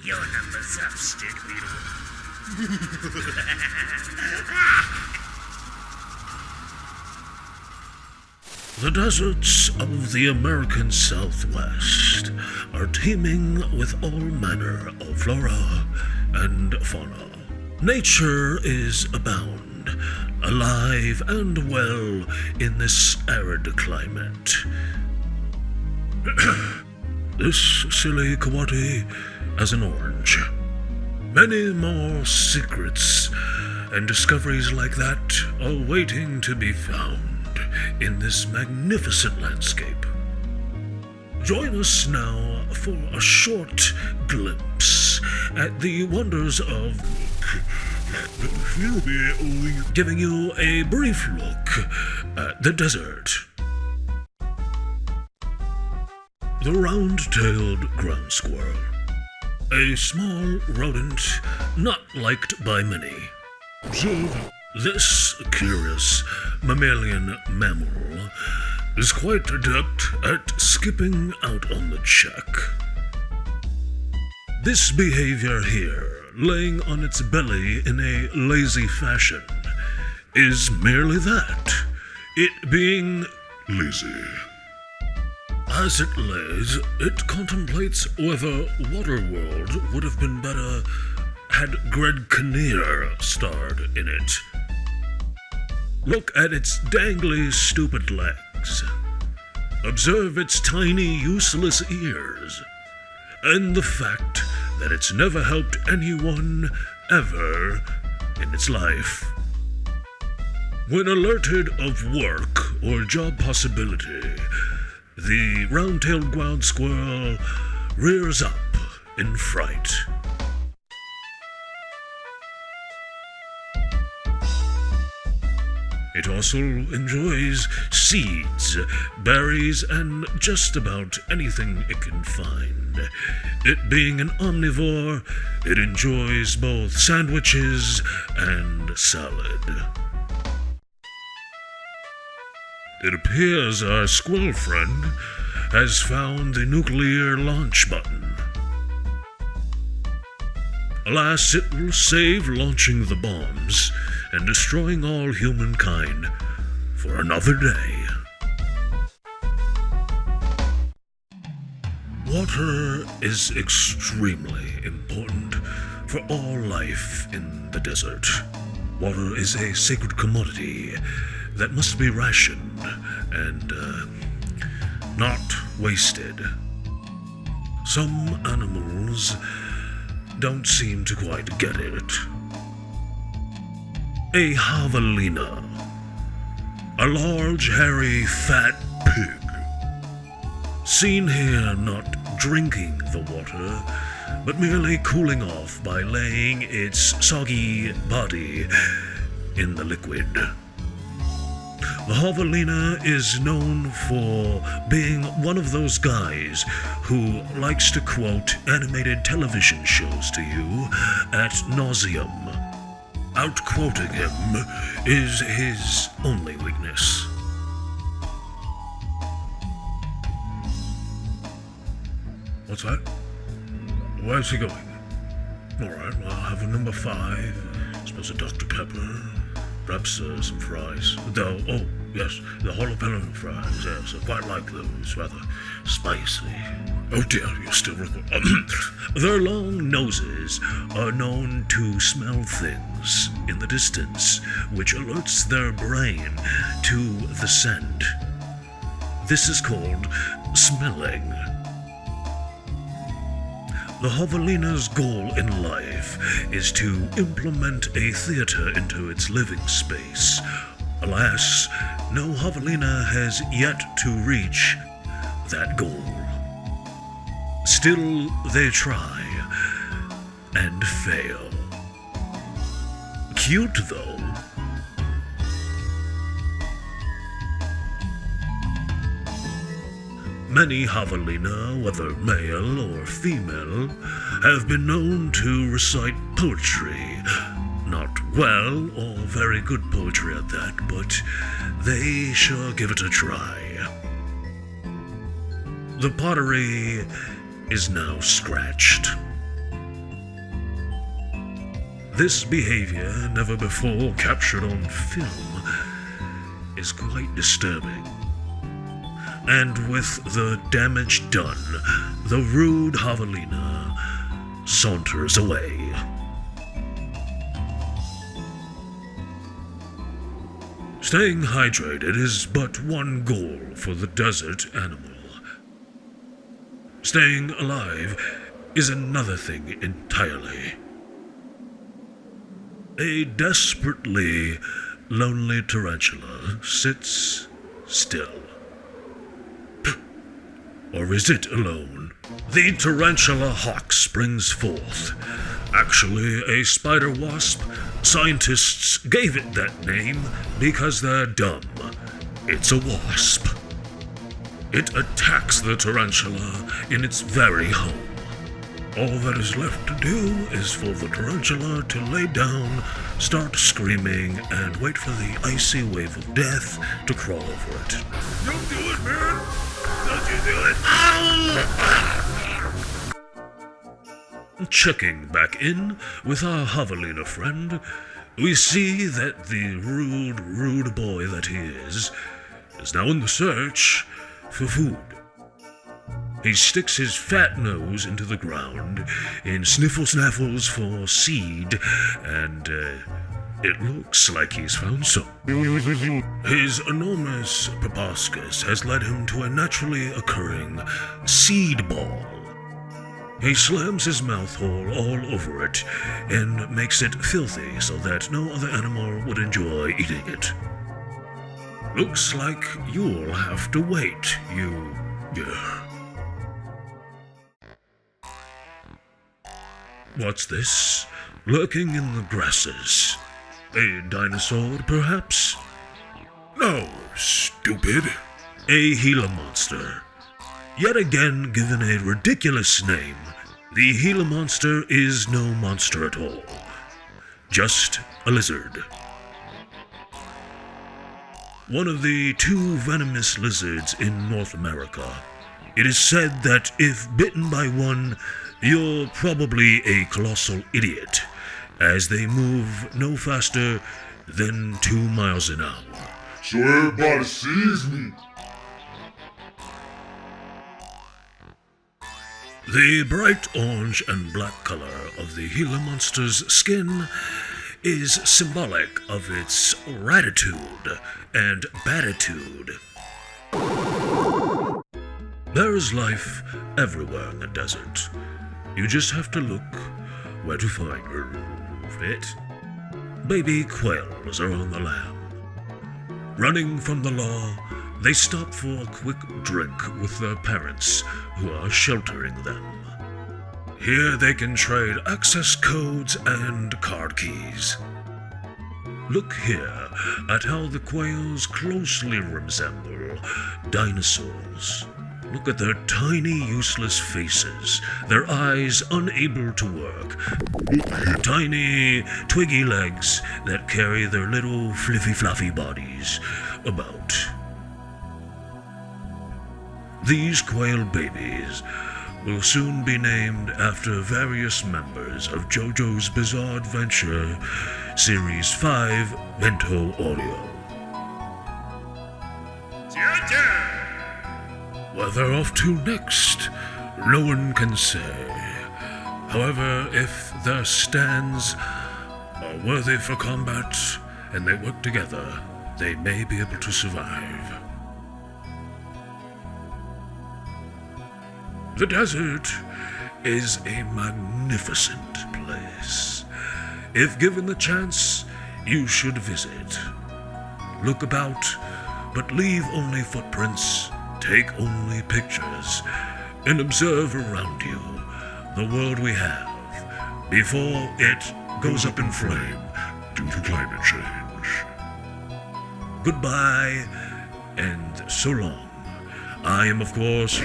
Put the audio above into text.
Your number's up, 𝔹𝕣𝕚𝕚𝕚𝕚. The deserts of the American Southwest are teeming with all manner of flora and fauna. Nature is abound, alive and well in this arid climate. This silly coyote has an orange. Many more secrets and discoveries like that are waiting to be found in this magnificent landscape. Join us now for a short glimpse at the wonders of giving you a brief look at the desert. The round-tailed ground squirrel, a small rodent not liked by many. This curious mammalian mammal is quite adept at skipping out on the check. This behavior here, laying on its belly in a lazy fashion, is merely that, it being lazy. As it lays, it contemplates whether Waterworld would have been better had 𝔻𝓉𝓶𝓉𝓃 starred in it. Look at its dangly, stupid legs. Observe its tiny, useless ears. And the fact that it's never helped anyone ever in its life. When alerted of work or job possibility, the round-tailed ground squirrel rears up in fright. It also enjoys seeds, berries, and just about anything it can find. It being an omnivore, it enjoys both sandwiches and salad. It appears our squirrel friend has found the nuclear launch button. Alas, it will save launching the bombs and destroying all humankind for another day. Water is extremely important for all life in the desert. Water is a sacred commodity that must be rationed and not wasted. Some animals don't seem to quite get it. A javelina, a large, hairy, fat pig, seen here not drinking the water, but merely cooling off by laying its soggy body in the liquid. The javelina is known for being one of those guys who likes to quote animated television shows to you ad nauseum. Outquoting him is his only weakness. What's that? Where's he going? All right, well, I'll have a number 5. Suppose a Dr. Pepper. Perhaps some fries. Though, oh, yes, the jalapeno fries. Yes, I quite like those. Rather spicy. Oh dear, you're still recording. Their long noses are known to smell things in the distance, which alerts their brain to the scent. This is called smelling. The javelina's goal in life is to implement a theater into its living space. Alas, no javelina has yet to reach that goal. Still, they try and fail. Cute, though. Many javelina, whether male or female, have been known to recite poetry. Not well, or very good poetry at that, but they sure give it a try. The pottery is now scratched. This behavior, never before captured on film, is quite disturbing. And with the damage done, the rude javelina saunters away. Staying hydrated is but one goal for the desert animal. Staying alive is another thing entirely. A desperately lonely tarantula sits still. Or is it alone? The tarantula hawk springs forth. Actually, a spider wasp. Scientists gave it that name because they're dumb. It's a wasp. It attacks the tarantula in its very home. All that is left to do is for the tarantula to lay down, start screaming, and wait for the icy wave of death to crawl over it. Don't do it, man! Don't you do it! Checking back in with our javelina friend, we see that the rude boy that he is now in the search for food. He sticks his fat nose into the ground and snaffles for seed, and it looks like he's found some. His enormous proboscis has led him to a naturally occurring seed ball. He slams his mouth hole all over it and makes it filthy so that no other animal would enjoy eating it. Looks like you'll have to wait, What's this? Lurking in the grasses. A dinosaur, perhaps? No, stupid. A Gila monster. Yet again given a ridiculous name, the Gila monster is no monster at all. Just a lizard. One of the two venomous lizards in North America. It is said that if bitten by one, you're probably a colossal idiot, as they move no faster than 2 miles an hour. So everybody sees me. The bright orange and black color of the Gila monster's skin is symbolic of its ratitude and batitude. There is life everywhere in the desert. You just have to look where to find it. Baby quails are on the lam. Running from the law, they stop for a quick drink with their parents, who are sheltering them. Here they can trade access codes and card keys. Look here at how the quails closely resemble dinosaurs. Look at their tiny, useless faces, their eyes unable to work, tiny, twiggy legs that carry their little fluffy bodies about. These quail babies will soon be named after various members of JoJo's Bizarre Adventure Series 5, 𝔹𝕣𝕚𝓼𝑒𝓼. Where they're off to next, no one can say. However, if their stands are worthy for combat and they work together, they may be able to survive. The desert is a magnificent place. If given the chance, you should visit. Look about, but leave only footprints. Take only pictures, and observe around you the world we have before it goes up in flame due to climate change. Goodbye, and so long. I am, of course...